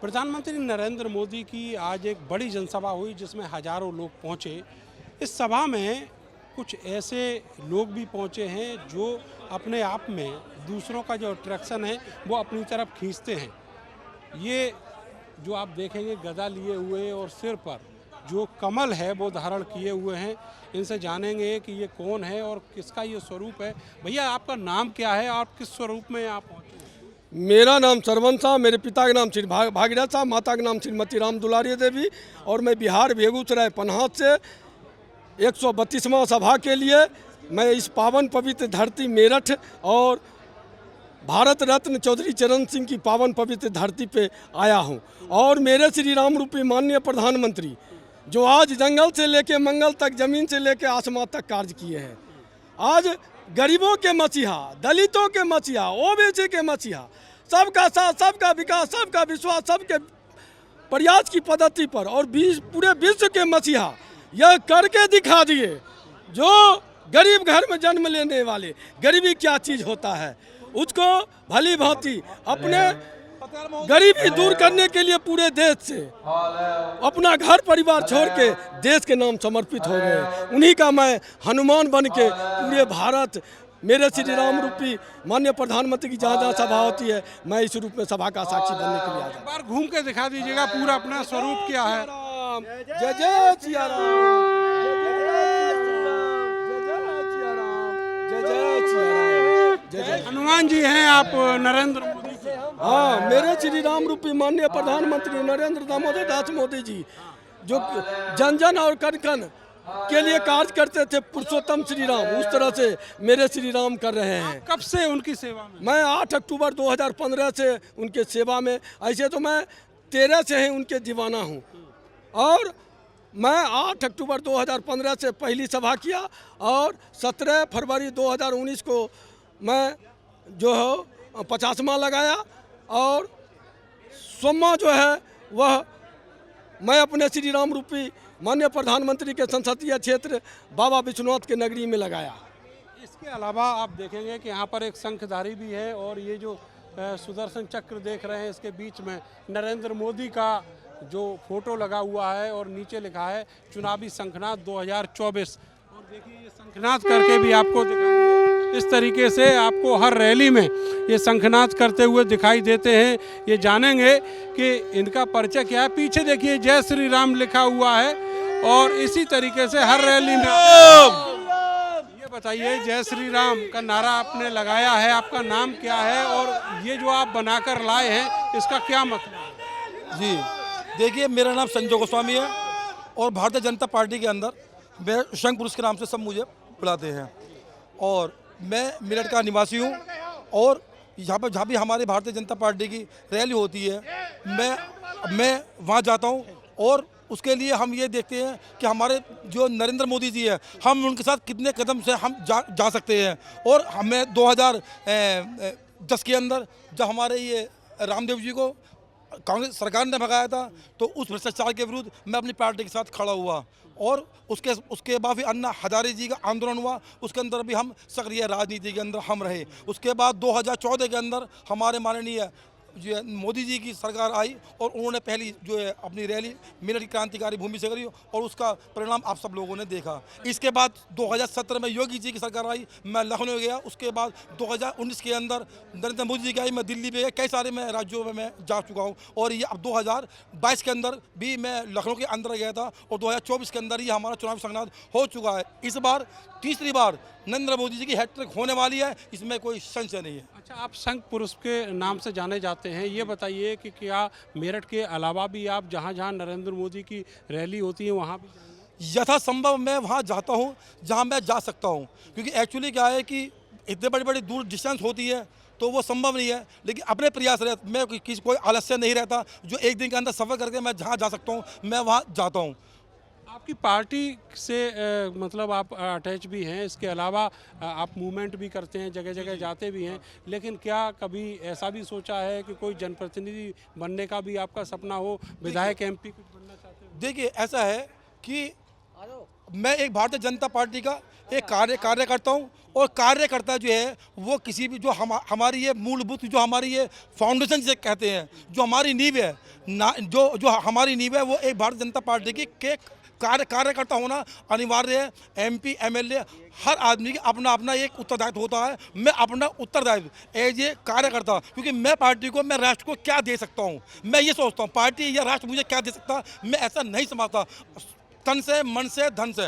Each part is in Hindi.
प्रधानमंत्री नरेंद्र मोदी की आज एक बड़ी जनसभा हुई जिसमें हजारों लोग पहुंचे। इस सभा में कुछ ऐसे लोग भी पहुंचे हैं जो अपने आप में दूसरों का जो अट्रैक्शन है वो अपनी तरफ खींचते हैं। ये जो आप देखेंगे गदा लिए हुए और सिर पर जो कमल है वो धारण किए हुए हैं। इनसे जानेंगे कि ये कौन है और किसका ये स्वरूप है। भैया, आपका नाम क्या है और किस स्वरूप में आप पहुंचे? मेरा नाम सरवन साह, मेरे पिता का नाम श्री भागीरथ साह, माता का नाम श्रीमती राम दुलारी देवी और मैं बिहार बेगूसराय पनहात से 132वां सभा के लिए मैं इस पावन पवित्र धरती मेरठ और भारत रत्न चौधरी चरण सिंह की पावन पवित्र धरती पे आया हूँ। और मेरे श्री राम रूपी माननीय प्रधानमंत्री जो आज जंगल से लेके मंगल तक, जमीन से लेके आसमान तक कार्य किए हैं, आज गरीबों के मसीहा, दलितों के मसीहा, ओबीसी के मसीहा, सबका साथ, सबका विकास, सबका विश्वास, सबके प्रयास की पद्धति पर और पूरे विश्व के मसीहा यह करके दिखा दिए। जो गरीब घर में जन्म लेने वाले, गरीबी क्या चीज़ होता है उसको भली भांति अपने गरीबी दूर करने के लिए पूरे देश से अपना घर परिवार छोड़ के देश के नाम समर्पित हो गए। उन्हीं का मैं हनुमान बन के पूरे भारत मेरे श्री राम रूपी माननीय प्रधानमंत्री की जहाँ जहाँ सभा होती है मैं इस रूप में सभा का साक्षी बनने के लिए आया। एक बार घूम के दिखा दीजिएगा पूरा अपना स्वरूप क्या है। जय जय सिया राम, जय जय सिया राम, जय जय। हनुमान जी हैं आप नरेंद्र मोदी के? हाँ, मेरे श्री राम रूपी माननीय प्रधानमंत्री नरेंद्र दामोदर दास मोदी जी जो जन जन और कण कण के लिए कार्य करते थे, पुरुषोत्तम श्री राम, उस तरह से मेरे श्री राम कर रहे हैं। कब से उनकी सेवा में? मैं 8 अक्टूबर 2015 से उनके सेवा में, ऐसे तो मैं 13 से ही उनके दीवाना हूँ। और मैं 8 अक्टूबर 2015 से पहली सभा किया और 17 फरवरी 2019 को मैं जो है 50वां लगाया और 100वां जो है वह मैं अपने श्री राम रूपी माननीय प्रधानमंत्री के संसदीय क्षेत्र बाबा विश्वनाथ के नगरी में लगाया। इसके अलावा आप देखेंगे कि यहाँ पर एक शंखधारी भी है और ये जो सुदर्शन चक्र देख रहे हैं इसके बीच में नरेंद्र मोदी का जो फोटो लगा हुआ है और नीचे लिखा है चुनावी शंखनाद 2024। और देखिए ये शंखनाद करके भी आपको दिखाएंगे। इस तरीके से आपको हर रैली में ये शंखनाद करते हुए दिखाई देते हैं। ये जानेंगे कि इनका परिचय क्या है। पीछे देखिए जय श्री राम लिखा हुआ है और इसी तरीके से हर रैली में। ये बताइए, जय श्री राम का नारा आपने लगाया है, आपका नाम क्या है और ये जो आप बनाकर लाए हैं इसका क्या मतलब है? जी देखिए, मेरा नाम संजय गोस्वामी है और भारतीय जनता पार्टी के अंदर मैं शंख पुरुष के नाम से सब मुझे बुलाते हैं और मैं मेरठ का निवासी हूँ। और यहाँ पर जहाँ भी हमारी भारतीय जनता पार्टी की रैली होती है मैं वहाँ जाता हूँ और उसके लिए हम ये देखते हैं कि हमारे जो नरेंद्र मोदी जी हैं हम उनके साथ कितने कदम से हम जा सकते हैं। और हमें 2010 के अंदर जब हमारे ये रामदेव जी को कांग्रेस सरकार ने भगाया था तो उस भ्रष्टाचार के विरुद्ध मैं अपनी पार्टी के साथ खड़ा हुआ और उसके बाद भी अन्ना हजारे जी का आंदोलन हुआ, उसके अंदर भी हम सक्रिय राजनीति के अंदर हम रहे। उसके बाद 2014 के अंदर हमारे माननीय जो है मोदी जी की सरकार आई और उन्होंने पहली जो है अपनी रैली मेरठ की क्रांतिकारी भूमि से करी और उसका परिणाम आप सब लोगों ने देखा। इसके बाद 2017 में योगी जी की सरकार आई, मैं लखनऊ गया। उसके बाद 2019 के अंदर नरेंद्र मोदी जी की आई, मैं दिल्ली में गया, कई सारे मैं राज्यों में मैं जा चुका हूँ। और ये अब 2022 के अंदर भी मैं लखनऊ के अंदर गया था और 2024 के अंदर ही हमारा चुनावी संघनाद हो चुका है। इस बार तीसरी बार नरेंद्र मोदी जी की हैट्रिक होने वाली है, इसमें कोई संशय नहीं है। अच्छा, आप शंख पुरुष के नाम से जाने जाते हैं, ये बताइए कि क्या मेरठ के अलावा भी आप जहाँ जहाँ नरेंद्र मोदी की रैली होती है वहाँ भी जाएंगे? यथासंभव मैं वहाँ जाता हूँ जहाँ मैं जा सकता हूँ, क्योंकि एक्चुअली क्या है कि इतने बड़ी बड़ी दूर डिस्टेंस होती है तो वो संभव नहीं है। लेकिन अपने प्रयास रहते, मैं कोई आलस्य नहीं रहता, जो एक दिन के अंदर सफ़र करके मैं जहाँ जा सकता हूँ मैं वहाँ जाता हूँ। आपकी पार्टी से मतलब आप अटैच भी हैं, इसके अलावा आप मूवमेंट भी करते हैं, जगह जगह जाते भी हैं, लेकिन क्या कभी ऐसा भी सोचा है कि कोई जनप्रतिनिधि बनने का भी आपका सपना हो, विधायक MP कुछ बनना चाहते हो? देखिए ऐसा है कि मैं एक भारतीय जनता पार्टी का एक कार्यकर्ता हूँ, और कार्यकर्ता जो है वो किसी भी जो हमारी ये मूलभूत जो हमारी ये फाउंडेशन जिसे कहते हैं, जो हमारी नींव है ना, जो हमारी नींव है, वो एक भारतीय जनता पार्टी की के कार्यकर्ता होना अनिवार्य है। एमपी एमएलए हर आदमी की अपना अपना एक उत्तरदायित्व होता है। मैं अपना उत्तरदायित्व एज ए कार्यकर्ता, क्योंकि मैं पार्टी को, मैं राष्ट्र को क्या दे सकता हूँ, मैं ये सोचता हूँ पार्टी या राष्ट्र मुझे क्या दे सकता, मैं ऐसा नहीं समझता। तन से, मन से, धन से,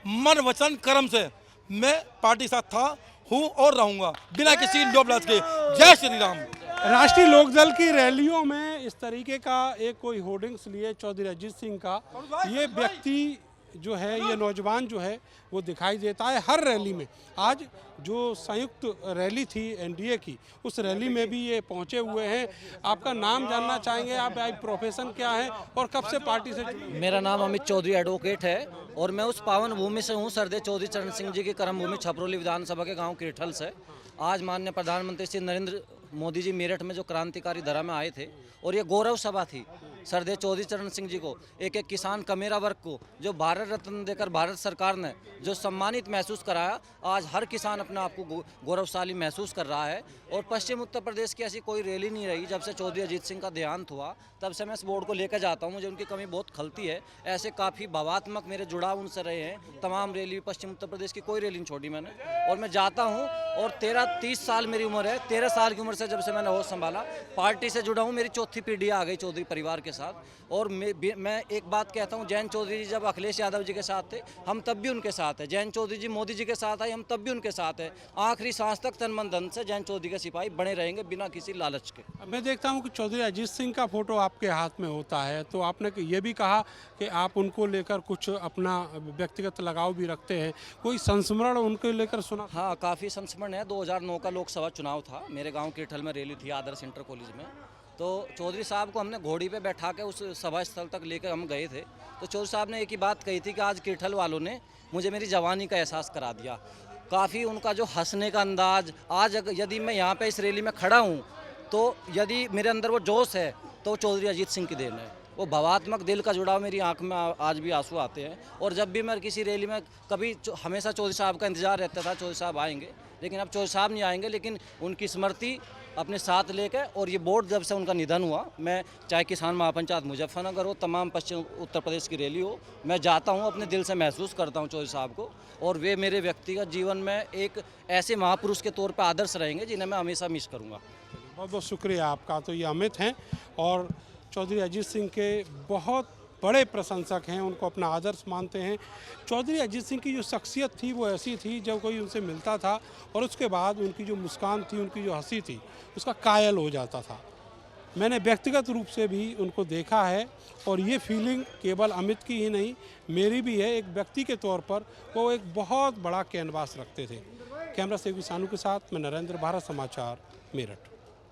मन वचन कर्म से मैं पार्टी के साथ था, हूँ और रहूँगा बिना किसी लोभ लालच के। जय श्री राम। राष्ट्रीय लोकदल की रैलियों में इस तरीके का एक कोई होर्डिंग्स लिए चौधरी अजीत सिंह का, ये व्यक्ति जो है, ये नौजवान जो है वो दिखाई देता है हर रैली में। आज जो संयुक्त रैली थी एनडीए की, उस रैली में भी ये पहुंचे हुए हैं। आपका नाम जानना चाहेंगे, आप प्रोफेशन क्या है और कब से पार्टी से जुड़े? मेरा नाम अमित चौधरी एडवोकेट है और मैं उस पावन भूमि से हूँ, सरदेव चौधरी चरण सिंह जी की कर्म भूमि छपरौली विधानसभा के गांव किरठल से। आज माननीय प्रधानमंत्री श्री नरेंद्र मोदी जी मेरठ में जो क्रांतिकारी धरा में आए थे, और ये गौरव सभा थी सरदेव चौधरी चरण सिंह जी को, एक एक किसान कमेरा वर्ग को जो भारत रत्न देकर भारत सरकार ने जो सम्मानित महसूस कराया, आज हर किसान अपने आप को गौरवशाली महसूस कर रहा है। और पश्चिम उत्तर प्रदेश की ऐसी कोई रैली नहीं रही जब से चौधरी अजीत सिंह का देहांत हुआ, तब से मैं इस बोर्ड को लेकर जाता हूँ। मुझे उनकी कमी बहुत खलती है। ऐसे काफ़ी भावात्मक मेरे जुड़ाव उनसे रहे हैं। तमाम रैली, पश्चिम उत्तर प्रदेश की कोई रैली नहीं छोड़ी मैंने, और मैं जाता हूँ। और 30 साल मेरी उम्र है। 13 साल की उम्र से जब से मैंने होश संभाला, पार्टी से जुड़ा हूँ। मेरी चौथी पीढ़ी आ गई चौधरी परिवार के साथ। और मैं एक बात कहता हूँ, जयंत चौधरी जी जब अखिलेश यादव जी के साथ थे, हम तब भी उनके साथ हैं। जयंत चौधरी जी मोदी जी के साथ आए, हम तब भी उनके साथ हैं। आखिरी सांस तक तन मन धन से जयंत चौधरी के सिपाही बने रहेंगे बिना किसी लालच के। मैं देखता हूं कि चौधरी अजीत सिंह का फोटो आपके हाथ में होता है, तो आपने ये भी कहा कि आप उनको लेकर कुछ अपना व्यक्तिगत लगाव भी रखते हैं। कोई संस्मरण उनको लेकर सुना? हाँ, काफ़ी संस्मरण है। 2009 का लोकसभा चुनाव था, मेरे गाँव किरठल में रैली थी आदर्श इंटर कॉलेज में। तो चौधरी साहब को हमने घोड़ी पे बैठा के उस सभा स्थल तक लेकर हम गए थे। तो चौधरी साहब ने एक ही बात कही थी कि आज किरठल वालों ने मुझे मेरी जवानी का एहसास करा दिया। काफ़ी उनका जो हंसने का अंदाज, आज यदि मैं यहाँ पे इस रैली में खड़ा हूँ, तो यदि मेरे अंदर वो जोश है तो चौधरी अजीत सिंह की देन है। वो भावात्मक दिल का जुड़ाव, मेरी आंख में आज भी आंसू आते हैं। और जब भी मैं किसी रैली में कभी, हमेशा चौधरी साहब का इंतजार रहता था, चौधरी साहब आएंगे, लेकिन अब चौधरी साहब नहीं आएंगे, लेकिन उनकी स्मृति अपने साथ लेकर। और ये बोर्ड जब से उनका निधन हुआ, मैं चाहे किसान महापंचायत मुजफ्फरनगर हो, तमाम पश्चिम उत्तर प्रदेश की रैली हो, मैं जाता हूँ, अपने दिल से महसूस करता हूँ चौधरी साहब को। और वे मेरे व्यक्तिगत जीवन में एक ऐसे महापुरुष के तौर पर आदर्श रहेंगे जिन्हें मैं हमेशा मिस करूँगा। बहुत बहुत शुक्रिया आपका। तो ये अमित हैं और चौधरी अजीत सिंह के बहुत बड़े प्रशंसक हैं, उनको अपना आदर्श मानते हैं। चौधरी अजीत सिंह की जो शख्सियत थी वो ऐसी थी, जब कोई उनसे मिलता था और उसके बाद उनकी जो मुस्कान थी, उनकी जो हंसी थी, उसका कायल हो जाता था। मैंने व्यक्तिगत रूप से भी उनको देखा है, और ये फीलिंग केवल अमित की ही नहीं, मेरी भी है। एक व्यक्ति के तौर पर वो एक बहुत बड़ा कैनवास रखते थे। कैमरा सेवी सानू के साथ मैं नरेंद्र, भारत समाचार, मेरठ।